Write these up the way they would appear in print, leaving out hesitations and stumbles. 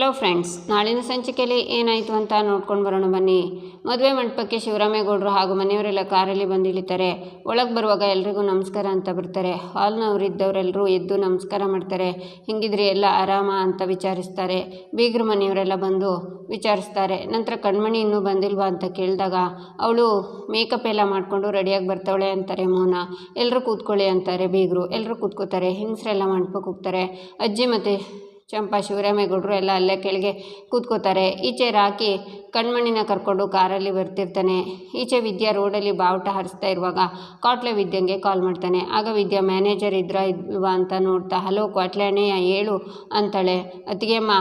Hello friends, ನಾಳಿನ ಸಂಚಿಕೆಯಲ್ಲಿ ಏನಾಯಿತು ಅಂತ ನೋಡ್ಕೊಂಡು ಬರೋಣ ಬನ್ನಿ. ಮದುವೆ ಮಂಟಪಕ್ಕೆ ಶಿವರಾಮೇಗೌಡರು ಹಾಗೂ ಮನೆಯವರೆಲ್ಲ ಕಾರಲ್ಲಿ ಬಂದಿಳಿತಾರೆ. ಒಳಗೆ ಬರುವಾಗ ಎಲ್ರಿಗೂ ನಮಸ್ಕಾರ ಅಂತ ಬರ್ತಾರೆ. ಹಾಲ್ನವರಿದ್ದವರೆಲ್ಲರೂ ಎದ್ದು ನಮಸ್ಕಾರ ಮಾಡ್ತಾರೆ. ಹಿಂಗಿದ್ರಿ ಎಲ್ಲ ಆರಾಮ ಅಂತ ವಿಚಾರಿಸ್ತಾರೆ. ಬೀಗರು ಮನೆಯವರೆಲ್ಲ ಬಂದು ವಿಚಾರಿಸ್ತಾರೆ. ನಂತರ ಕಣ್ಮಣಿ ಇನ್ನೂ ಬಂದಿಲ್ವಾ ಅಂತ ಕೇಳಿದಾಗ ಅವಳು ಮೇಕಪ್ ಎಲ್ಲ ಮಾಡಿಕೊಂಡು ರೆಡಿಯಾಗಿ ಬರ್ತಾವಳೆ ಅಂತಾರೆ ಮೋನ. ಎಲ್ಲರೂ ಕೂತ್ಕೊಳ್ಳಿ ಅಂತಾರೆ ಬೀಗರು. ಎಲ್ಲರೂ ಕೂತ್ಕೋತಾರೆ. ಹೆಂಗಸರೆಲ್ಲ ಮಂಟಪಕ್ಕೆ ಹೋಗ್ತಾರೆ. ಅಜ್ಜಿ ಮತ್ತು ಚಂಪಾ ಶಿವರಾಮೇಗೌಡರು ಎಲ್ಲ ಅಲ್ಲೇ ಕೆಳಗೆ ಕೂತ್ಕೋತಾರೆ. ಈಚೆ ರಾಕಿ ಕಣ್ಮಣಿನ ಕರ್ಕೊಂಡು ಕಾರಲ್ಲಿ ಬರ್ತಿರ್ತಾನೆ. ಈಚೆ ವಿದ್ಯಾ ರೋಡಲ್ಲಿ ಬಾವುಟ ಹಾರಿಸ್ತಾ ಇರುವಾಗ ಕ್ವಾಟ್ಲೆ ವಿದ್ಯಂಗೆ ಕಾಲ್ ಮಾಡ್ತಾನೆ. ಆಗ ವಿದ್ಯಾ ಮ್ಯಾನೇಜರ್ ಇಲ್ವಾ ಅಂತ ನೋಡ್ತಾ, ಹಲೋ ಕ್ವಾಟ್ಲೆ ಅಣ್ಣಯ್ಯ ಹೇಳು ಅಂತಾಳೆ. ಅತ್ತಿಗೆಮ್ಮ,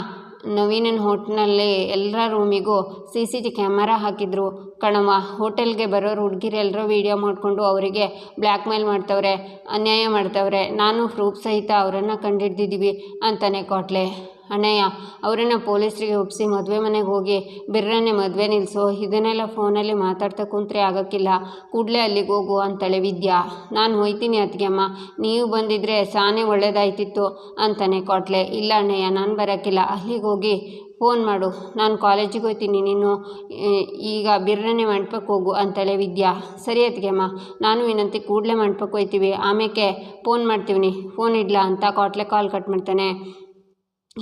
ನವೀನನ ಹೋಟ್ಲಲ್ಲಿ ಎಲ್ಲರ ರೂಮಿಗೂ CCTV ಕ್ಯಾಮರಾ ಹಾಕಿದ್ರು ಕಣವ. ಹೋಟೆಲ್ಗೆ ಬರೋರು ಹುಡುಗಿರೆಲ್ಲರೂ ವೀಡಿಯೋ ಮಾಡಿಕೊಂಡು ಅವರಿಗೆ ಬ್ಲ್ಯಾಕ್ ಮೇಲ್ ಮಾಡ್ತವ್ರೆ, ಅನ್ಯಾಯ ಮಾಡ್ತವ್ರೆ. ನಾನು ಪ್ರೂಫ್ ಸಹಿತ ಅವರನ್ನು ಕಂಡಿಡ್ದಿದ್ದೀವಿ ಅಂತಾನೆ ಕ್ವಾಟ್ಲೆ. ಅಣ್ಣಯ್ಯ, ಅವರನ್ನು ಪೊಲೀಸರಿಗೆ ಒಪ್ಪಿಸಿ ಮದುವೆ ಮನೆಗೆ ಹೋಗಿ ಬಿರ್ರನ್ನೇ ಮದುವೆ ನಿಲ್ಲಿಸು. ಇದನ್ನೆಲ್ಲ ಫೋನಲ್ಲಿ ಮಾತಾಡ್ತಾ ಕುಂತ್ರೆ ಆಗೋಕ್ಕಿಲ್ಲ. ಕೂಡಲೇ ಅಲ್ಲಿಗೆ ಹೋಗು ಅಂತಾಳೆ ವಿದ್ಯಾ. ನಾನು ಹೋಯ್ತೀನಿ ಅತ್ತಿಗೆಮ್ಮ, ನೀವು ಬಂದಿದ್ದರೆ ಸಾನೇ ಒಳ್ಳೇದಾಯ್ತಿತ್ತು ಅಂತಾನೆ ಕ್ವಾಟ್ಲೆ. ಇಲ್ಲ ಅಣ್ಣಯ್ಯ, ನಾನು ಬರೋಕ್ಕಿಲ್ಲ. ಅಲ್ಲಿಗೆ ಹೋಗಿ ಫೋನ್ ಮಾಡು. ನಾನು ಕಾಲೇಜಿಗೆ ಹೋಗ್ತೀನಿ, ನೀನು ಈಗ ಬಿರ್ರನ್ನೇ ಮಂಟಪಕ್ಕೆ ಹೋಗು ಅಂತಾಳೆ ವಿದ್ಯಾ. ಸರಿ ಅತ್ತಿಗೆಮ್ಮ, ನಾನು ವಿನಂತಿ ಕೂಡಲೇ ಮಂಟಪಕ್ಕೆ ಹೋಗ್ತೀವಿ, ಆಮೇಲೆ ಫೋನ್ ಮಾಡ್ತೀವಿ, ಫೋನ್ ಇಡ್ಲಾ ಅಂತ ಕ್ವಾಟ್ಲೆ ಕಾಲ್ ಕಟ್ ಮಾಡ್ತಾನೆ.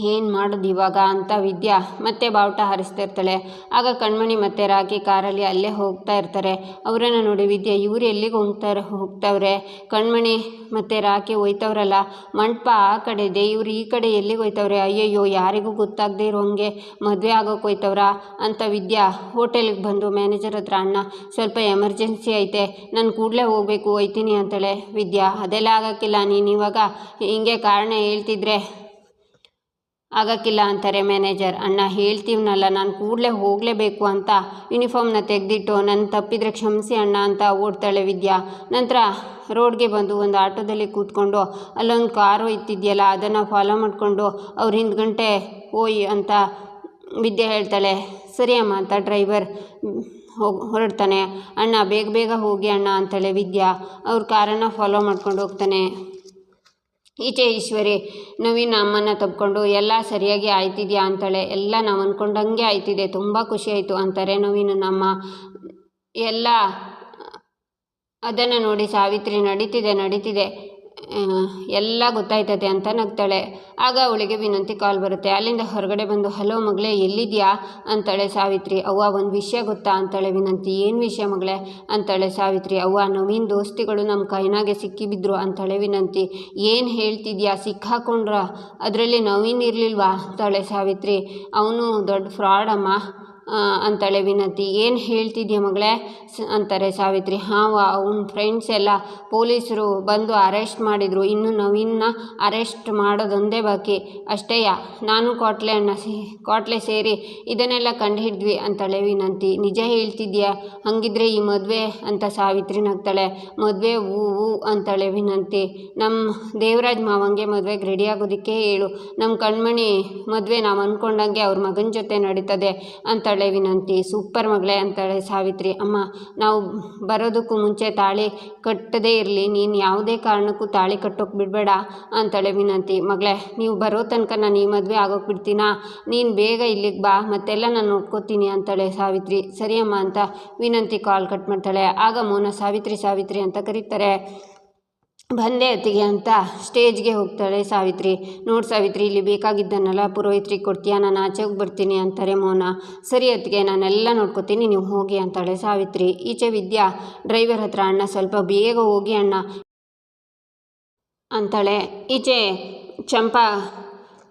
ಏನು ಮಾಡೋದು ಇವಾಗ ಅಂತ ವಿದ್ಯಾ ಮತ್ತೆ ಬಾವುಟ ಹಾರಿಸ್ತಾ ಇರ್ತಾಳೆ. ಆಗ ಕಣ್ಮಣಿ ಮತ್ತು ರಾಕಿ ಕಾರಲ್ಲಿ ಅಲ್ಲೇ ಹೋಗ್ತಾ ಇರ್ತಾರೆ. ಅವರನ್ನು ನೋಡಿ ವಿದ್ಯಾ, ಇವರು ಎಲ್ಲಿಗೆ ಹೋಗ್ತಾವ್ರೆ? ಕಣ್ಮಣಿ ಮತ್ತು ರಾಕಿ ಹೋಯ್ತವ್ರಲ್ಲ, ಮಂಟಪ ಆ ಕಡೆ ಇದೆ, ಇವ್ರು ಈ ಕಡೆ ಎಲ್ಲಿಗೆ ಹೋಯ್ತವ್ರೆ? ಅಯ್ಯಯ್ಯೋ, ಯಾರಿಗೂ ಗೊತ್ತಾಗದೇ ಇರೋಂಗೆ ಮದುವೆ ಆಗೋಕೆ ಹೋಯ್ತವ್ರ ಅಂತ ವಿದ್ಯಾ ಹೋಟೆಲಿಗೆ ಬಂದು ಮ್ಯಾನೇಜರ್ ಹತ್ರ, ಅಣ್ಣ ಸ್ವಲ್ಪ ಎಮರ್ಜೆನ್ಸಿ ಐತೆ, ನಾನು ಕೂಡಲೇ ಹೋಗ್ಬೇಕು, ಹೋಯ್ತೀನಿ ಅಂತಾಳೆ ವಿದ್ಯಾ. ಅದೆಲ್ಲ ಆಗೋಕ್ಕಿಲ್ಲ, ನೀನು ಇವಾಗ ಹಿಂಗೆ ಕಾರಣ ಹೇಳ್ತಿದ್ರೆ ಆಗೋಕ್ಕಿಲ್ಲ ಅಂತಾರೆ ಮ್ಯಾನೇಜರ್. ಅಣ್ಣ ಹೇಳ್ತೀವನಲ್ಲ, ನಾನು ಕೂಡಲೇ ಹೋಗಲೇಬೇಕು ಅಂತ ಯೂನಿಫಾರ್ಮ್ನ ತೆಗೆದಿಟ್ಟು ನನ್ನ ತಪ್ಪಿದರೆ ಕ್ಷಮಿಸಿ ಅಣ್ಣ ಅಂತ ಓಡ್ತಾಳೆ ವಿದ್ಯಾ. ನಂತರ ರೋಡ್ಗೆ ಬಂದು ಒಂದು ಆಟೋದಲ್ಲಿ ಕೂತ್ಕೊಂಡು ಅಲ್ಲೊಂದು ಕಾರು ಇತ್ತಿದೆಯಲ್ಲ ಅದನ್ನು ಫಾಲೋ ಮಾಡಿಕೊಂಡು ಅವ್ರ ಹಿಂದ್ಗಂಟೆ ಹೋಯ್ ಅಂತ ವಿದ್ಯಾ ಹೇಳ್ತಾಳೆ. ಸರಿ ಅಮ್ಮ ಅಂತ ಡ್ರೈವರ್ ಹೊರಡ್ತಾನೆ. ಅಣ್ಣ ಬೇಗ ಬೇಗ ಹೋಗಿ ಅಣ್ಣ ಅಂತಾಳೆ ವಿದ್ಯಾ. ಅವ್ರ ಕಾರನ್ನು ಫಾಲೋ ಮಾಡ್ಕೊಂಡು ಹೋಗ್ತಾನೆ. ಈಚೆ ಈಶ್ವರಿ ನವೀನ ಅಮ್ಮನ ತಬ್ಕೊಂಡು ಎಲ್ಲ ಸರಿಯಾಗಿ ಆಯ್ತಿದ್ಯಾ ಅಂತಾಳೆ. ಎಲ್ಲ ನಾವು ಅಂದ್ಕೊಂಡಂಗೆ ಆಯ್ತಿದೆ, ತುಂಬ ಖುಷಿ ಆಯಿತು ಅಂತಾರೆ ನವೀನನ ಅಮ್ಮ. ಎಲ್ಲ ಅದನ್ನು ನೋಡಿ ಸಾವಿತ್ರಿ ನಡೀತಿದೆ ಎಲ್ಲ ಗೊತ್ತಾಯ್ತದೆ ಅಂತ ನಗ್ತಾಳೆ. ಆಗ ಅವಳಿಗೆ ವಿನಂತಿ ಕಾಲ್ ಬರುತ್ತೆ. ಅಲ್ಲಿಂದ ಹೊರಗಡೆ ಬಂದು, ಹಲೋ ಮಗಳೇ ಎಲ್ಲಿದೆಯಾ ಅಂತಾಳೆ ಸಾವಿತ್ರಿ. ಅವ್ವ ಒಂದು ವಿಷಯ ಗೊತ್ತಾ ಅಂತಾಳೆ ವಿನಂತಿ. ಏನು ವಿಷಯ ಮಗಳೇ ಅಂತಾಳೆ ಸಾವಿತ್ರಿ. ಅವ್ವ, ನವೀನ್ ದೋಸ್ತಿಗಳು ನಮ್ಮ ಕೈನಾಗೆ ಸಿಕ್ಕಿಬಿದ್ರು ಅಂತಾಳೆ ವಿನಂತಿ. ಏನು ಹೇಳ್ತಿದ್ಯಾ, ಸಿಕ್ಕಾಕೊಂಡ್ರ? ಅದರಲ್ಲಿ ನವೀನ್ ಇರಲಿಲ್ವಾ ಅಂತಾಳೆ ಸಾವಿತ್ರಿ. ಅವನು ದೊಡ್ಡ ಫ್ರಾಡ್ ಅಮ್ಮ ಅಂತಾಳೆ ವಿನಂತಿ. ಏನು ಹೇಳ್ತಿದ್ಯಾ ಮಗಳೇ ಅಂತಾರೆ ಸಾವಿತ್ರಿ. ಹಾಂ, ಅವನ ಫ್ರೆಂಡ್ಸ್ ಎಲ್ಲ ಪೊಲೀಸರು ಬಂದು ಅರೆಸ್ಟ್ ಮಾಡಿದರು, ಇನ್ನು ನವೀನ್ನ ಅರೆಸ್ಟ್ ಮಾಡೋದೊಂದೇ ಬಾಕಿ ಅಷ್ಟೇಯ. ನಾನು ಕ್ವಾಟ್ಲೆ ಸೇರಿ ಇದನ್ನೆಲ್ಲ ಕಂಡು ಹಿಡಿದ್ವಿ ಅಂತಾಳೆ ವಿನಂತಿ. ನಿಜ ಹೇಳ್ತಿದ್ಯಾ? ಹಾಗಿದ್ರೆ ಈ ಮದುವೆ ಅಂತ ಸಾವಿತ್ರಿ ನಗ್ತಾಳೆ. ಮದುವೆ ಹೂ ಅಂತಾಳೆ ವಿನಂತಿ. ನಮ್ಮ ದೇವರಾಜ್ ಮಾವಂಗೆ ಮದುವೆಗೆ ರೆಡಿ ಆಗೋದಕ್ಕೆ ಹೇಳು. ನಮ್ಮ ಕಣ್ಮಣಿ ಮದುವೆ ನಾವು ಅಂದ್ಕೊಂಡಂಗೆ ಅವ್ರ ಮಗನ ಜೊತೆ ನಡೀತದೆ ಅಂತಾಳೆ ವಿನಂತಿ. ಸೂಪರ್ ಮಗಳೇ ಅಂತಾಳೆ ಸಾವಿತ್ರಿ. ಅಮ್ಮ, ನಾವು ಬರೋದಕ್ಕೂ ಮುಂಚೆ ತಾಳಿ ಕಟ್ಟದೇ ಇರಲಿ, ನೀನು ಯಾವುದೇ ಕಾರಣಕ್ಕೂ ತಾಳಿ ಕಟ್ಟೋಕೆ ಬಿಡಬೇಡ ಅಂತಾಳೆ ವಿನಂತಿ. ಮಗಳೇ, ನೀವು ಬರೋ ತನಕ ನಾನು ಈ ಮದುವೆ ಆಗೋಕೆ ಬಿಡ್ತೀನಾ? ನೀನು ಬೇಗ ಇಲ್ಲಿಗೆ ಬಾ, ಮತ್ತೆಲ್ಲ ನಾನು ನೋಡ್ಕೋತೀನಿ ಅಂತಾಳೆ ಸಾವಿತ್ರಿ. ಸರಿ ಅಮ್ಮ ಅಂತ ವಿನಂತಿ ಕಾಲ್ ಕಟ್ ಮಾಡ್ತಾಳೆ. ಆಗ ಮೋನ ಸಾವಿತ್ರಿ ಅಂತ ಕರೀತಾರೆ. ಬಂದೆ ಅತ್ತಿಗೆ ಅಂತ ಸ್ಟೇಜ್ಗೆ ಹೋಗ್ತಾಳೆ ಸಾವಿತ್ರಿ. ನೋಡಿ ಸಾವಿತ್ರಿ, ಇಲ್ಲಿ ಬೇಕಾಗಿದ್ದನ್ನೆಲ್ಲ ಪುರೋಹಿತ್ರಿಗೆ ಕೊಡ್ತೀಯಾ, ನಾನು ಆಚೆ ಹೋಗಿ ಬರ್ತೀನಿ ಅಂತಾರೆ ಮೋನ. ಸರಿ ಅತ್ತಿಗೆ, ನಾನೆಲ್ಲ ನೋಡ್ಕೋತೀನಿ, ನೀವು ಹೋಗಿ ಅಂತಾಳೆ ಸಾವಿತ್ರಿ. ಈಚೆ ವಿದ್ಯಾ ಡ್ರೈವರ್ ಹತ್ರ, ಅಣ್ಣ ಸ್ವಲ್ಪ ಬೇಗ ಹೋಗಿ ಅಣ್ಣ ಅಂತಾಳೆ. ಈಚೆ ಚಂಪಾ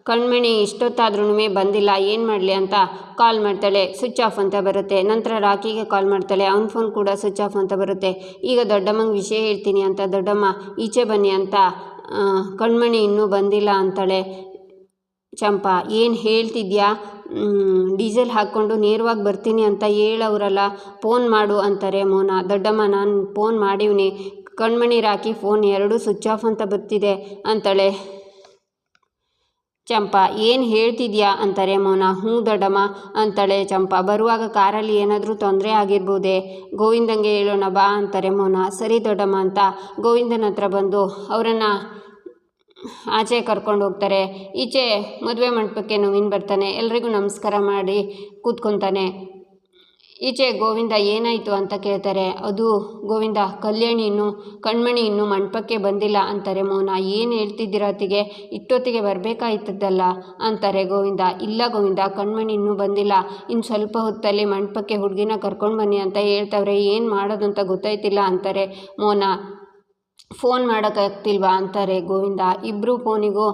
ಕಣ್ಮಣಿ ಇಷ್ಟೊತ್ತಾದ್ರೂ ಬಂದಿಲ್ಲ, ಏನು ಮಾಡಲಿ ಅಂತ ಕಾಲ್ ಮಾಡ್ತಾಳೆ. ಸ್ವಿಚ್ ಆಫ್ ಅಂತ ಬರುತ್ತೆ. ನಂತರ ರಾಕಿಗೆ ಕಾಲ್ ಮಾಡ್ತಾಳೆ. ಅವನ ಫೋನ್ ಕೂಡ ಸ್ವಿಚ್ ಆಫ್ ಅಂತ ಬರುತ್ತೆ. ಈಗ ದೊಡ್ಡಮ್ಮಂಗೆ ವಿಷಯ ಹೇಳ್ತೀನಿ ಅಂತ ದೊಡ್ಡಮ್ಮ ಈಚೆ ಬನ್ನಿ ಅಂತ, ಕಣ್ಮಣಿ ಇನ್ನೂ ಬಂದಿಲ್ಲ ಅಂತಾಳೆ ಚಂಪಾ. ಏನು ಹೇಳ್ತಿದ್ಯಾ? ಡೀಸೆಲ್ ಹಾಕ್ಕೊಂಡು ನೇರವಾಗಿ ಬರ್ತೀನಿ ಅಂತ ಹೇಳವ್ರಲ್ಲ, ಫೋನ್ ಮಾಡು ಅಂತಾರೆ ಮೋನ. ದೊಡ್ಡಮ್ಮ, ನಾನು ಫೋನ್ ಮಾಡಿವ್ನಿ, ಕಣ್ಮಣಿ ರಾಕಿ ಫೋನ್ ಎರಡೂ ಸ್ವಿಚ್ ಆಫ್ ಅಂತ ಬರ್ತಿದೆ ಅಂತಾಳೆ ಚಂಪಾ. ಏನು ಹೇಳ್ತಿದ್ಯಾ ಅಂತಾರೆ ಮೋನ. ಹ್ಞೂ ದೊಡ್ಡಮ್ಮ ಅಂತಾಳೆ ಚಂಪಾ. ಬರುವಾಗ ಕಾರಲ್ಲಿ ಏನಾದರೂ ತೊಂದರೆ ಆಗಿರ್ಬೋದೇ, ಗೋವಿಂದಂಗೆ ಹೇಳೋಣ ಬಾ ಅಂತಾರೆ ಮೋನ. ಸರಿ ದೊಡ್ಡಮ್ಮ ಅಂತ ಗೋವಿಂದನ ಹತ್ರ ಬಂದು ಅವರನ್ನು ಆಚೆ ಕರ್ಕೊಂಡು ಹೋಗ್ತಾರೆ. ಈಚೆ ಮದುವೆ ಮಂಟಪಕ್ಕೆ ನವೀನ್ ಬರ್ತಾನೆ, ಎಲ್ರಿಗೂ ನಮಸ್ಕಾರ ಮಾಡಿ ಕೂತ್ಕೊತಾನೆ. ಈಚೆ ಗೋವಿಂದ ಏನಾಯಿತು ಅಂತ ಕೇಳ್ತಾರೆ. ಅದು ಗೋವಿಂದ, ಕಣ್ಮಣಿ ಇನ್ನೂ ಮಂಟಪಕ್ಕೆ ಬಂದಿಲ್ಲ ಅಂತಾರೆ. ಮೌನ, ಏನು ಹೇಳ್ತಿದ್ದೀರಾ ಅತ್ತಿಗೆ, ಇಷ್ಟೊತ್ತಿಗೆ ಬರಬೇಕಾಯ್ತದ್ದಲ್ಲ ಅಂತಾರೆ ಗೋವಿಂದ. ಇಲ್ಲ ಗೋವಿಂದ, ಕಣ್ಮಣಿ ಇನ್ನೂ ಬಂದಿಲ್ಲ, ಇನ್ನು ಸ್ವಲ್ಪ ಹೊತ್ತಲ್ಲಿ ಮಂಟಪಕ್ಕೆ ಹುಡುಗಿನ ಕರ್ಕೊಂಡು ಬನ್ನಿ ಅಂತ ಹೇಳ್ತವ್ರೆ, ಏನು ಮಾಡೋದು ಅಂತ ಗೊತ್ತಾಯ್ತಿಲ್ಲ ಅಂತಾರೆ ಮೌನ. ಫೋನ್ ಮಾಡೋಕ್ಕಾಗ್ತಿಲ್ವಾ ಅಂತಾರೆ ಗೋವಿಂದ. ಇಬ್ಬರು ಫೋನಿಗೂ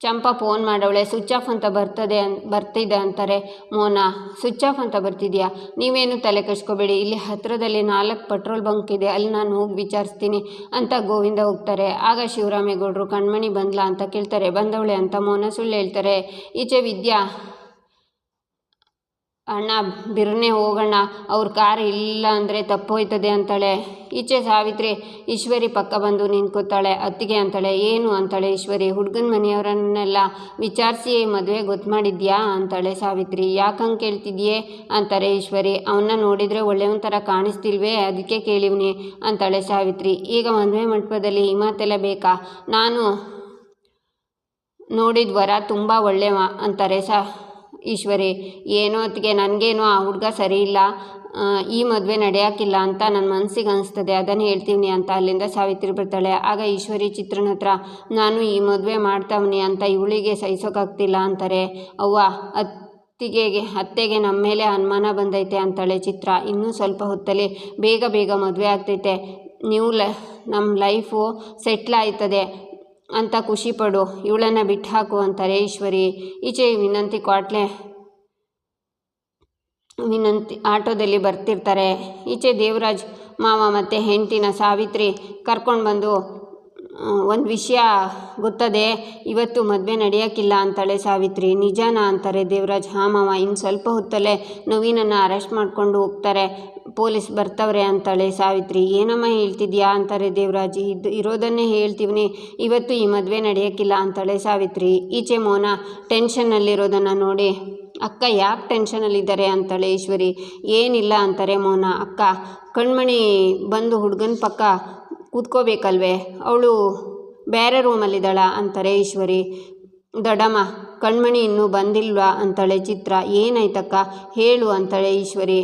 ಚಂಪಾ ಫೋನ್ ಮಾಡವಳೆ, ಸ್ವಿಚ್ ಆಫ್ ಅಂತ ಬರ್ತಿದೆ ಅಂತಾರೆ ಮೋನ. ಸ್ವಿಚ್ ಆಫ್ ಅಂತ ಬರ್ತಿದ್ಯಾ, ನೀವೇನು ತಲೆ ಕೆಡಿಸ್ಕೋಬೇಡಿ, ಇಲ್ಲಿ ಹತ್ತಿರದಲ್ಲಿ 4 ಪೆಟ್ರೋಲ್ ಬಂಕ್ ಇದೆ, ಅಲ್ಲಿ ನಾನು ಹೋಗಿ ವಿಚಾರಿಸ್ತೀನಿ ಅಂತ ಗೋವಿಂದ ಹೋಗ್ತಾರೆ. ಆಗ ಶಿವರಾಮೇಗೌಡರು ಕಣ್ಮಣಿ ಬಂದ್ಲಾ ಅಂತ ಕೇಳ್ತಾರೆ. ಬಂದವಳೆ ಅಂತ ಮೋನ ಸುಳ್ಳು ಹೇಳ್ತಾರೆ. ಈಚೆ ವಿದ್ಯಾ, ಅಣ್ಣ ಬಿರ್ನೆ ಹೋಗೋಣ, ಅವ್ರ ಕಾರ್ ಇಲ್ಲ ಅಂದರೆ ತಪ್ಪೋಯ್ತದೆ ಅಂತಾಳೆ. ಈಚೆ ಸಾವಿತ್ರಿ, ಈಶ್ವರಿ ಪಕ್ಕ ಬಂದು ನಿಂತ್ಕೋತಾಳೆ. ಅತ್ತಿಗೆ ಅಂತಾಳೆ. ಏನು ಅಂತಾಳೆ ಈಶ್ವರಿ. ಹುಡುಗನ ಮನೆಯವರನ್ನೆಲ್ಲ ವಿಚಾರಿಸಿ ಮದುವೆ ಗೊತ್ತು ಮಾಡಿದ್ಯಾ ಅಂತಾಳೆ ಸಾವಿತ್ರಿ. ಯಾಕಂಗೆ ಕೇಳ್ತಿದ್ಯೆ ಅಂತಾರೆ ಈಶ್ವರಿ. ಅವನ್ನ ನೋಡಿದರೆ ಒಳ್ಳೆಯವನ ಥರ ಕಾಣಿಸ್ತಿಲ್ವೇ, ಅದಕ್ಕೆ ಕೇಳಿವ್ನಿ ಅಂತಾಳೆ ಸಾವಿತ್ರಿ. ಈಗ ಮದುವೆ ಮಂಟಪದಲ್ಲಿ ಈ ಮಾತೆಲ್ಲ ಬೇಕಾ, ನಾನು ನೋಡಿದ ವರ ತುಂಬ ಒಳ್ಳೆಯವ ಅಂತಾರೆ ಈಶ್ವರಿ. ಏನೋ ಅತ್ತಿಗೆ, ನನಗೇನೋ ಆ ಹುಡುಗ ಸರಿ ಇಲ್ಲ, ಈ ಮದುವೆ ನಡೆಯೋಕ್ಕಿಲ್ಲ ಅಂತ ನನ್ನ ಮನಸ್ಸಿಗೆ ಅನಿಸ್ತದೆ, ಅದನ್ನು ಹೇಳ್ತೀವಿ ಅಂತ ಅಲ್ಲಿಂದ ಸಾವಿತ್ರಿ ಬರ್ತಾಳೆ. ಆಗ ಈಶ್ವರಿ ಚಿತ್ರನ ಹತ್ರ, ನಾನು ಈ ಮದುವೆ ಮಾಡ್ತಾವ್ನಿ ಅಂತ ಇವಳಿಗೆ ಸಹಿಸೋಕ್ಕಾಗ್ತಿಲ್ಲ ಅಂತಾರೆ. ಅವ್ವ, ಅತ್ತೆಗೆ ನಮ್ಮ ಮೇಲೆ ಅನುಮಾನ ಬಂದೈತೆ ಅಂತಾಳೆ ಚಿತ್ರ. ಇನ್ನೂ ಸ್ವಲ್ಪ ಹೊತ್ತಲ್ಲಿ ಬೇಗ ಮದುವೆ ಆಗ್ತೈತೆ, ನೀವು ನಮ್ಮ ಲೈಫು ಸೆಟ್ಲ್ ಆಯ್ತದೆ ಅಂತ ಖುಷಿಪಡು, ಇವಳನ್ನು ಬಿಟ್ಟು ಹಾಕು ಅಂತಾರೆ ಈಶ್ವರಿ. ಈಚೆ ವಿನಂತಿ ಆಟೋದಲ್ಲಿ ಬರ್ತಿರ್ತಾರೆ. ಈಚೆ ದೇವರಾಜ್ ಮಾವ ಮತ್ತು ಹೆಂಡತಿನ ಸಾವಿತ್ರಿ ಕರ್ಕೊಂಡು ಬಂದು, ಒಂದು ವಿಷಯ ಗೊತ್ತದೆ, ಇವತ್ತು ಮದುವೆ ನಡೆಯೋಕ್ಕಿಲ್ಲ ಅಂತಾಳೆ ಸಾವಿತ್ರಿ. ನಿಜಾನಾ ಅಂತಾರೆ ದೇವರಾಜ್. ಹಾಂ ಮಾವ, ಇನ್ನು ಸ್ವಲ್ಪ ಹೊತ್ತಲ್ಲೇ ನವೀನನ್ನು ಅರೆಸ್ಟ್ ಮಾಡಿಕೊಂಡು ಹೋಗ್ತಾರೆ, ಪೊಲೀಸ್ ಬರ್ತವ್ರೆ ಅಂತಾಳೆ ಸಾವಿತ್ರಿ. ಏನಮ್ಮ ಹೇಳ್ತಿದ್ಯಾ ಅಂತಾರೆ ದೇವರಾಜ್. ಇರೋದನ್ನೇ ಹೇಳ್ತೀವಿ, ಇವತ್ತು ಈ ಮದುವೆ ನಡೆಯೋಕ್ಕಿಲ್ಲ ಅಂತಾಳೆ ಸಾವಿತ್ರಿ. ಈಚೆ ಮೌನ ಟೆನ್ಷನ್ನಲ್ಲಿರೋದನ್ನು ನೋಡಿ, ಅಕ್ಕ ಯಾಕೆ ಟೆನ್ಷನಲ್ಲಿದ್ದಾರೆ ಅಂತಾಳೆ ಈಶ್ವರಿ. ಏನಿಲ್ಲ ಅಂತಾರೆ ಮೌನ. ಅಕ್ಕ, ಕಣ್ಮಣಿ ಬಂದು ಹುಡುಗನ ಪಕ್ಕ ಕೂತ್ಕೋಬೇಕಲ್ವೇ, ಅವಳು ಬೇರೆ ರೂಮಲ್ಲಿದ್ದಾಳ ಅಂತಾರೆ ಈಶ್ವರಿ. ದೊಡ್ಡಮ್ಮ, ಕಣ್ಮಣಿ ಇನ್ನೂ ಬಂದಿಲ್ವಾ ಅಂತಾಳೆ ಚಿತ್ರ. ಏನಾಯ್ತಕ್ಕ ಹೇಳು ಅಂತಾಳೆ ಈಶ್ವರಿ.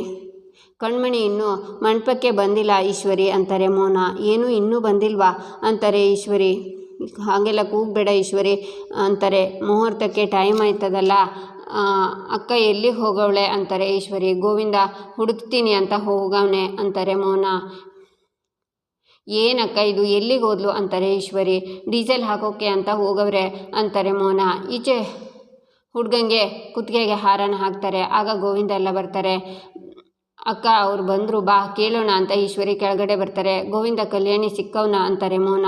ಕಣ್ಮಣಿ ಇನ್ನೂ ಮಂಟಪಕ್ಕೆ ಬಂದಿಲ್ಲ ಈಶ್ವರಿ ಅಂತಾರೆ ಮೌನ. ಏನು ಇನ್ನೂ ಬಂದಿಲ್ವಾ ಅಂತಾರೆ ಈಶ್ವರಿ. ಹಾಗೆಲ್ಲ ಕೂಗಬೇಡ ಈಶ್ವರಿ ಅಂತಾರೆ. ಮುಹೂರ್ತಕ್ಕೆ ಟೈಮ್ ಆಯ್ತದಲ್ಲ ಅಕ್ಕ, ಎಲ್ಲಿಗೆ ಹೋಗವಳೆ ಅಂತಾರೆ ಈಶ್ವರಿ. ಗೋವಿಂದ ಹುಡುಕ್ತೀನಿ ಅಂತ ಹೋಗವನೆ ಅಂತಾರೆ ಮೌನ. ಏನಕ್ಕ ಇದು, ಎಲ್ಲಿಗೆ ಹೋದ್ಲು ಅಂತಾರೆ ಈಶ್ವರಿ. ಡೀಸೆಲ್ ಹಾಕೋಕ್ಕೆ ಅಂತ ಹೋಗವ್ರೆ ಅಂತಾರೆ ಮೌನ. ಈಚೆ ಹುಡುಗಂಗೆ ಕುತ್ತಿಗೆಗೆ ಹಾರನ ಹಾಕ್ತಾರೆ. ಆಗ ಗೋವಿಂದ ಎಲ್ಲ ಬರ್ತಾರೆ. ಅಕ್ಕ, ಅವ್ರು ಬಂದರು, ಬಾ ಕೇಳೋಣ ಅಂತ ಈಶ್ವರಿ ಕೆಳಗಡೆ ಬರ್ತಾರೆ. ಗೋವಿಂದ, ಕಲ್ಯಾಣಿ ಸಿಕ್ಕವನ ಅಂತಾರೆ ಮೌನ.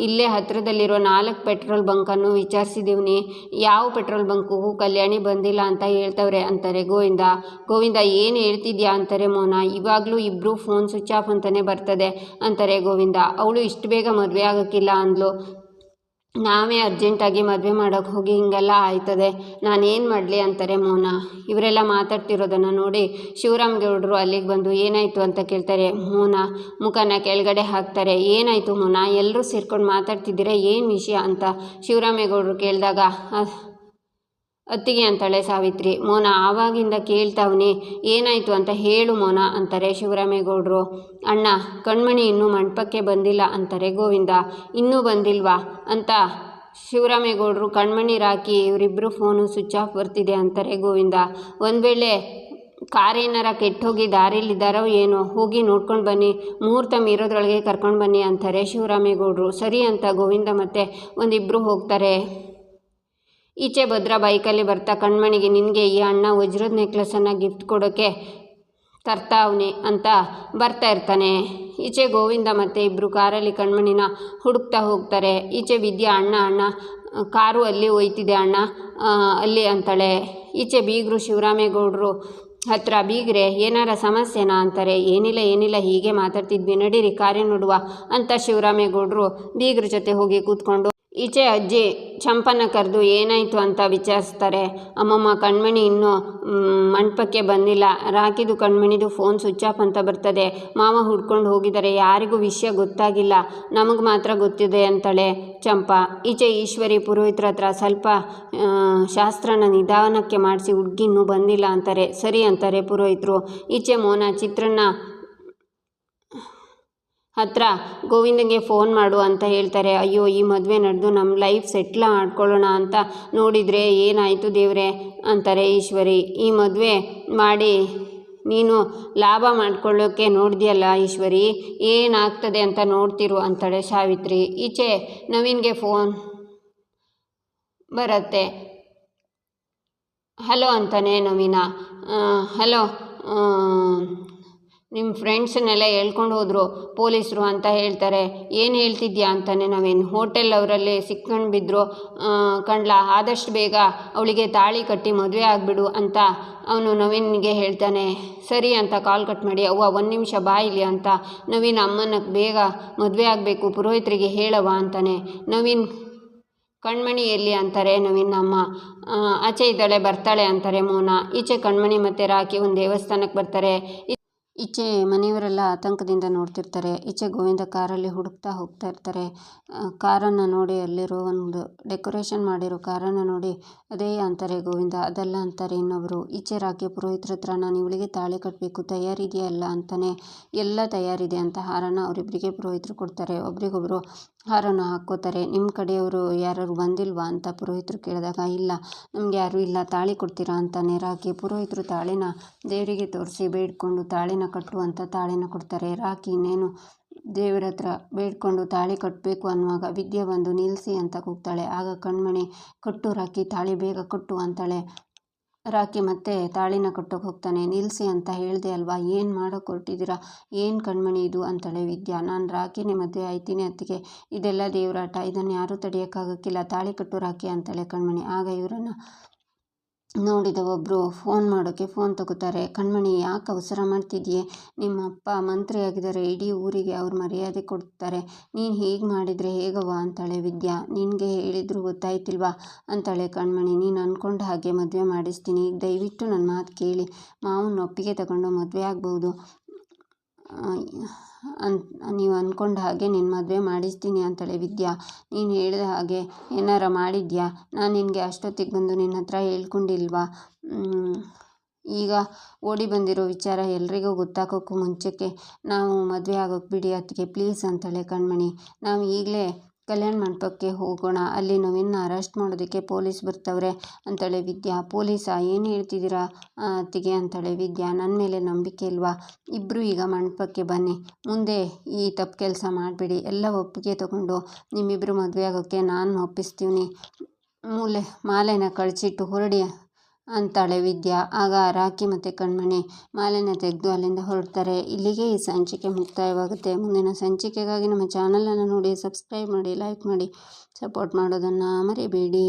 ಇಲ್ಲೇ ಹತ್ತಿರದಲ್ಲಿರೋ 4 ಪೆಟ್ರೋಲ್ ಬಂಕನ್ನು ವಿಚಾರಿಸಿದೀವ್ನಿ, ಯಾವ ಪೆಟ್ರೋಲ್ ಬಂಕ್ಗೂ ಕಲ್ಯಾಣಿ ಬಂದಿಲ್ಲ ಅಂತ ಹೇಳ್ತವ್ರೆ ಅಂತಾರೆ ಗೋವಿಂದ ಏನು ಹೇಳ್ತಿದ್ಯಾ ಅಂತಾರೆ ಮೌನ. ಇವಾಗಲೂ ಇಬ್ಬರು ಫೋನ್ ಸ್ವಿಚ್ ಆಫ್ ಅಂತಲೇ ಬರ್ತದೆ ಅಂತಾರೆ ಗೋವಿಂದ. ಅವಳು ಇಷ್ಟು ಬೇಗ ಮದುವೆ ಆಗೋಕ್ಕಿಲ್ಲ ಅಂದ್ಲು, ನಾವೇ ಅರ್ಜೆಂಟಾಗಿ ಮದುವೆ ಮಾಡೋಕ್ಕೆ ಹೋಗಿ ಹಿಂಗೆಲ್ಲ ಆಯ್ತದೆ, ನಾನೇನು ಮಾಡಲಿ ಅಂತಾರೆ ಮೌನ. ಇವರೆಲ್ಲ ಮಾತಾಡ್ತಿರೋದನ್ನು ನೋಡಿ ಶಿವರಾಮೇಗೌಡರು ಅಲ್ಲಿಗೆ ಬಂದು ಏನಾಯಿತು ಅಂತ ಕೇಳ್ತಾರೆ. ಮೌನ ಮುಖನ ಕೆಳಗಡೆ ಹಾಕ್ತಾರೆ. ಏನಾಯಿತು ಮೌನ, ಎಲ್ಲರೂ ಸೇರ್ಕೊಂಡು ಮಾತಾಡ್ತಿದ್ದೀರಾ, ಏನು ವಿಷಯ ಅಂತ ಶಿವರಾಮೇಗೌಡರು ಕೇಳಿದಾಗ, ಅತ್ತಿಗೆ ಅಂತಾಳೆ ಸಾವಿತ್ರಿ. ಮೌನ, ಆವಾಗಿಂದ ಕೇಳ್ತಾವ್ನಿ, ಏನಾಯಿತು ಅಂತ ಹೇಳು ಮೌನ ಅಂತಾರೆ ಶಿವರಾಮೇಗೌಡರು. ಅಣ್ಣ, ಕಣ್ಮಣಿ ಇನ್ನೂ ಮಂಟಪಕ್ಕೆ ಬಂದಿಲ್ಲ ಅಂತಾರೆ ಗೋವಿಂದ. ಇನ್ನೂ ಬಂದಿಲ್ವಾ ಅಂತ ಶಿವರಾಮೇಗೌಡರು ಕಣ್ಮಣಿ ರಾಕಿ ಇವರಿಬ್ಬರು ಫೋನು ಸ್ವಿಚ್ ಆಫ್ ಬರ್ತಿದೆ ಅಂತಾರೆ ಗೋವಿಂದ. ಒಂದು ವೇಳೆ ಕಾರೇನಾರ ಕೆಟ್ಟೋಗಿ ದಾರಿಲಿದ್ದಾರೋ ಏನೋ, ಹೋಗಿ ನೋಡ್ಕೊಂಡು ಬನ್ನಿ, ಮುಹೂರ್ತ ಮೀರೋದ್ರೊಳಗೆ ಕರ್ಕೊಂಡು ಬನ್ನಿ ಅಂತಾರೆ ಶಿವರಾಮೇಗೌಡರು. ಸರಿ ಅಂತ ಗೋವಿಂದ ಮತ್ತು ಒಂದಿಬ್ಬರು ಹೋಗ್ತಾರೆ. ಈಚೆ ಭದ್ರಾ ಬೈಕಲ್ಲಿ ಬರ್ತಾ ಕಣ್ಮಣಿಗೆ, ನಿನಗೆ ಈ ಅಣ್ಣ ವಜ್ರದ ನೆಕ್ಲೆಸನ್ನು ಗಿಫ್ಟ್ ಕೊಡೋಕ್ಕೆ ತರ್ತಾವ್ನಿ ಅಂತ ಬರ್ತಾ ಇರ್ತಾನೆ. ಈಚೆ ಗೋವಿಂದ ಮತ್ತು ಇಬ್ಬರು ಕಾರಲ್ಲಿ ಕಣ್ಮಣಿನ ಹುಡುಕ್ತಾ ಹೋಗ್ತಾರೆ. ಈಚೆ ವಿದ್ಯಾ, ಅಣ್ಣ ಕಾರು ಅಲ್ಲಿ ಹೋಯ್ತಿದೆ ಅಣ್ಣ ಅಲ್ಲಿ ಅಂತಾಳೆ. ಈಚೆ ಬೀಗರು ಶಿವರಾಮೇಗೌಡರು ಹತ್ರ, ಬೀಗ್ರೆ ಏನಾರ ಸಮಸ್ಯೆನಾ ಅಂತಾರೆ. ಏನಿಲ್ಲ ಹೀಗೆ ಮಾತಾಡ್ತಿದ್ವಿ, ನಡೀರಿ ಕಾರೇ ನೋಡುವ ಅಂತ ಶಿವರಾಮೇಗೌಡರು ಬೀಗ್ರ ಜೊತೆ ಹೋಗಿ ಕೂತ್ಕೊಂಡು ಈಚೆ ಅಜ್ಜಿ ಚಂಪನ ಕರೆದು ಏನಾಯಿತು ಅಂತ ವಿಚಾರಿಸ್ತಾರೆ. ಅಮ್ಮಮ್ಮ ಕಣ್ಮಣಿ ಇನ್ನೂ ಮಂಟಪಕ್ಕೆ ಬಂದಿಲ್ಲ. ರಾಕಿದು ಕಣ್ಮಣಿದು ಫೋನ್ ಸ್ವಿಚ್ ಆಫ್ ಅಂತ ಬರ್ತದೆ. ಮಾವ ಹುಡ್ಕೊಂಡು ಹೋಗಿದ್ದಾರೆ. ಯಾರಿಗೂ ವಿಷಯ ಗೊತ್ತಾಗಿಲ್ಲ, ನಮಗೆ ಮಾತ್ರ ಗೊತ್ತಿದೆ ಅಂತಾಳೆ ಚಂಪಾ. ಈಚೆ ಈಶ್ವರಿ ಪುರೋಹಿತರ ಹತ್ರ ಸ್ವಲ್ಪ ಶಾಸ್ತ್ರನ ನಿಧಾನಕ್ಕೆ ಮಾಡಿಸಿ ಹುಡುಗಿ ಇನ್ನೂ ಬಂದಿಲ್ಲ ಅಂತಾರೆ. ಸರಿ ಅಂತಾರೆ ಪುರೋಹಿತರು. ಈಚೆ ಮೋನ ಚಿತ್ರನ್ನ ಹತ್ರ ಗೋವಿಂದಂಗೆ ಫೋನ್ ಮಾಡು ಅಂತ ಹೇಳ್ತಾರೆ. ಅಯ್ಯೋ, ಈ ಮದುವೆ ನಡೆದು ನಮ್ಮ ಲೈಫ್ ಸೆಟ್ಲ್ ಮಾಡ್ಕೊಳ್ಳೋಣ ಅಂತ ನೋಡಿದರೆ ಏನಾಯಿತು ದೇವ್ರೆ ಅಂತಾರೆ ಈಶ್ವರಿ. ಈ ಮದುವೆ ಮಾಡಿ ನೀನು ಲಾಭ ಮಾಡ್ಕೊಳ್ಳೋಕ್ಕೆ ನೋಡಿದ್ಯಲ್ಲ ಈಶ್ವರಿ, ಏನಾಗ್ತದೆ ಅಂತ ನೋಡ್ತಿರು ಅಂತಾಳೆ ಸಾವಿತ್ರಿ. ಈಚೆ ನವೀನ್ಗೆ ಫೋನ್ ಬರುತ್ತೆ. ಹಲೋ ಅಂತಾನೆ ನವೀನ. ಹಲೋ, ನಿಮ್ಮ ಫ್ರೆಂಡ್ಸನ್ನೆಲ್ಲ ಹೇಳ್ಕೊಂಡು ಹೋದರು ಪೊಲೀಸರು ಅಂತ ಹೇಳ್ತಾರೆ. ಏನು ಹೇಳ್ತಿದ್ಯಾ ಅಂತಾನೆ ನವೀನ್. ಹೋಟೆಲ್ ಅವರಲ್ಲಿ ಸಿಕ್ಕೊಂಡು ಬಿದ್ದರು ಕಂಡ್ಲ, ಆದಷ್ಟು ಬೇಗ ಅವಳಿಗೆ ತಾಳಿ ಕಟ್ಟಿ ಮದುವೆ ಆಗಿಬಿಡು ಅಂತ ಅವನು ನವೀನ್ಗೆ ಹೇಳ್ತಾನೆ. ಸರಿ ಅಂತ ಕಾಲ್ ಕಟ್ ಮಾಡಿ, ಅವ್ವ 1 ನಿಮಿಷ ಬಾಯಿಲಿ ಅಂತ ನವೀನ್ ಅಮ್ಮನ ಬೇಗ ಮದುವೆ ಆಗಬೇಕು ಪುರೋಹಿತರಿಗೆ ಹೇಳವ ಅಂತಾನೆ. ನವೀನ್ ಕಣ್ಮಣಿ ಎಲ್ಲಿ ಅಂತಾರೆ ನವೀನ್ ಅಮ್ಮ. ಆಚೆ ಇದ್ದಾಳೆ, ಬರ್ತಾಳೆ ಅಂತಾರೆ ಮೋನ. ಈಚೆ ಕಣ್ಮಣಿ ಮತ್ತು ರಾಕಿ ಒಂದು ದೇವಸ್ಥಾನಕ್ಕೆ ಬರ್ತಾರೆ. ಈಚೆ ಮನೆಯವರೆಲ್ಲ ಆತಂಕದಿಂದ ನೋಡ್ತಿರ್ತಾರೆ. ಈಚೆ ಗೋವಿಂದ ಕಾರಲ್ಲಿ ಹುಡುಕ್ತಾ ಹೋಗ್ತಾ ಇರ್ತಾರೆ. ಕಾರನ್ನು ನೋಡಿ, ಅಲ್ಲಿರೋ ಒಂದು ಡೆಕೋರೇಷನ್ ಮಾಡಿರೋ ಕಾರನ್ನು ನೋಡಿ ಅದೇ ಅಂತಾರೆ ಗೋವಿಂದ. ಅದಲ್ಲ ಅಂತಾರೆ ಇನ್ನೊಬ್ಬರು. ಈಚೆ ರಾಕಿ ಪುರೋಹಿತರ ಹತ್ರ ನಾನು ಇವಳಿಗೆ ತಾಳಿ ಕಟ್ಟಬೇಕು, ತಯಾರಿದೆಯಲ್ಲ ಅಂತಾನೆ. ಎಲ್ಲ ತಯಾರಿದೆ ಅಂತ ಹಾರನ ಅವರಿಬ್ಬರಿಗೆ ಪುರೋಹಿತರು ಕೊಡ್ತಾರೆ. ಒಬ್ರಿಗೊಬ್ರು ಹಾರನ ಹಾಕ್ಕೋತಾರೆ. ನಿಮ್ಮ ಕಡೆಯವರು ಯಾರು ಬಂದಿಲ್ವಾ ಅಂತ ಪುರೋಹಿತರು ಕೇಳಿದಾಗ, ಇಲ್ಲ ನಮ್ಗೆ ಯಾರೂ ಇಲ್ಲ, ತಾಳಿ ಕೊಡ್ತೀರಾ ಅಂತಾನೆ ರಾಕಿ. ಪುರೋಹಿತರು ತಾಳಿನ ದೇವರಿಗೆ ತೋರಿಸಿ ಬೇಡ್ಕೊಂಡು ತಾಳಿನ ಕಟ್ಟು ಅಂತ ತಾಳಿನ ಕೊಡ್ತಾರೆ. ರಾಕಿ ಇನ್ನೇನು ದೇವರ ಹತ್ರ ಬೇಡ್ಕೊಂಡು ತಾಳಿ ಕಟ್ಟಬೇಕು ಅನ್ನುವಾಗ ವಿದ್ಯೆ ಬಂದು ನಿಲ್ಲಿಸಿ ಅಂತ ಕೂಗ್ತಾಳೆ. ಆಗ ಕಣ್ಮಣಿ, ಕಟ್ಟು ರಾಕಿ, ತಾಳಿ ಬೇಗ ಕಟ್ಟು ಅಂತಾಳೆ. ರಾಕಿ ಮತ್ತೆ ತಾಳಿನ ಕಟ್ಟೋಕೆ ಹೋಗ್ತಾನೆ. ನಿಲ್ಲಿಸಿ ಅಂತ ಹೇಳಿದೆ ಅಲ್ವಾ, ಏನು ಮಾಡೋಕೆ ಹೊರಟಿದ್ದೀರಾ, ಏನು ಕಣ್ಮಣಿ ಇದು ಅಂತಾಳೆ ವಿದ್ಯಾ. ನಾನು ರಾಕಿನೇ ಮದುವೆ ಆಯ್ತೀನಿ ಅತ್ತಿಗೆ, ಇದೆಲ್ಲ ದೇವರಾಟ, ಇದನ್ನು ಯಾರೂ ತಡೆಯೋಕ್ಕಾಗಕ್ಕಿಲ್ಲ, ತಾಳಿ ಕಟ್ಟು ರಾಕಿ ಅಂತಾಳೆ ಕಣ್ಮಣಿ. ಆಗ ಇವರನ್ನು ನೋಡಿದ ಒಬ್ಬರು ಫೋನ್ ಮಾಡೋಕ್ಕೆ ಫೋನ್ ತಗೋತಾರೆ. ಕಣ್ಮಣಿ, ಯಾಕೆ ಅವಸರ ಮಾಡ್ತಿದ್ಯೆ, ನಿಮ್ಮ ಅಪ್ಪ ಮಂತ್ರಿ ಆಗಿದ್ದಾರೆ, ಇಡೀ ಊರಿಗೆ ಅವ್ರು ಮರ್ಯಾದೆ ಕೊಡ್ತಾರೆ, ನೀನು ಹೀಗೆ ಮಾಡಿದರೆ ಹೇಗವ್ವ ಅಂತಾಳೆ ವಿದ್ಯಾ. ನಿನಗೆ ಹೇಳಿದ್ರು ಗೊತ್ತಾಯ್ತಿಲ್ವಾ ಅಂತಾಳೆ ಕಣ್ಮಣಿ. ನೀನು ಅಂದ್ಕೊಂಡ ಹಾಗೆ ಮದುವೆ ಮಾಡಿಸ್ತೀನಿ, ಈಗ ದಯವಿಟ್ಟು ನನ್ನ ಮಾತು ಕೇಳಿ, ಮಾವನ ಒಪ್ಪಿಗೆ ತಗೊಂಡು ಮದುವೆ ಆಗ್ಬೋದು, ನೀವು ಅಂದ್ಕೊಂಡ ಹಾಗೆ ನಿನ್ನ ಮದುವೆ ಮಾಡಿಸ್ತೀನಿ ಅಂತಾಳೆ ವಿದ್ಯಾ. ನೀನು ಹೇಳಿದ ಹಾಗೆ ಏನಾರ ಮಾಡಿದ್ಯಾ, ನಾನು ನಿನಗೆ ಅಷ್ಟೊತ್ತಿಗೆ ಬಂದು ನಿನ್ನ ಹತ್ರ ಹೇಳ್ಕೊಂಡಿಲ್ವಾ, ಈಗ ಓಡಿ ಬಂದಿರೋ ವಿಚಾರ ಎಲ್ರಿಗೂ ಗೊತ್ತಾಗೋಕ್ಕೂ ಮುಂಚೆಗೆ ನಾವು ಮದುವೆ ಆಗೋಕ್ಕೆ ಬಿಡಿ ಅತ್ತಿಗೆ ಪ್ಲೀಸ್ ಅಂತಾಳೆ ಕಣ್ಮಣಿ. ನಾವು ಈಗಲೇ ಕಲ್ಯಾಣ ಮಂಟಪಕ್ಕೆ ಹೋಗೋಣ, ಅಲ್ಲಿ ನವೀನ್ನ ಅರೆಸ್ಟ್ ಮಾಡೋದಕ್ಕೆ ಪೊಲೀಸ್ ಬರ್ತವ್ರೆ ಅಂತಾಳೆ ವಿದ್ಯಾ. ಪೊಲೀಸಾ, ಏನು ಹೇಳ್ತಿದ್ದೀರಾ ಅತ್ತಿಗೆ ಅಂತಾಳೆ ವಿದ್ಯಾ. ನನ್ನ ಮೇಲೆ ನಂಬಿಕೆ ಇಲ್ವಾ, ಇಬ್ಬರು ಈಗ ಮಂಟಪಕ್ಕೆ ಬನ್ನಿ, ಮುಂದೆ ಈ ತಪ್ಪು ಕೆಲಸ ಮಾಡಬೇಡಿ, ಎಲ್ಲ ಒಪ್ಪಿಗೆ ತಗೊಂಡು ನಿಮ್ಮಿಬ್ಬರು ಮದುವೆ ಆಗೋಕ್ಕೆ ನಾನು ಒಪ್ಪಿಸ್ತೀವಿ, ಮಾಲೆನ ಕಳಿಸಿಟ್ಟು ಹೊರಡಿ ಅಂತಾಳೆ ವಿದ್ಯಾ. ಆಗ ರಾಕಿ ಮತ್ತು ಕಣ್ಮಣಿ ಮಾಲೆನ ತೆಗೆದು ಅಲ್ಲಿಂದ ಹೊರಡ್ತಾರೆ. ಇಲ್ಲಿಗೆ ಈ ಸಂಚಿಕೆ ಮುಕ್ತಾಯವಾಗುತ್ತೆ. ಮುಂದಿನ ಸಂಚಿಕೆಗಾಗಿ ನಮ್ಮ ಚಾನಲನ್ನು ನೋಡಿ, ಸಬ್ಸ್ಕ್ರೈಬ್ ಮಾಡಿ, ಲೈಕ್ ಮಾಡಿ, ಸಪೋರ್ಟ್ ಮಾಡೋದನ್ನು ಮರಿಬೇಡಿ.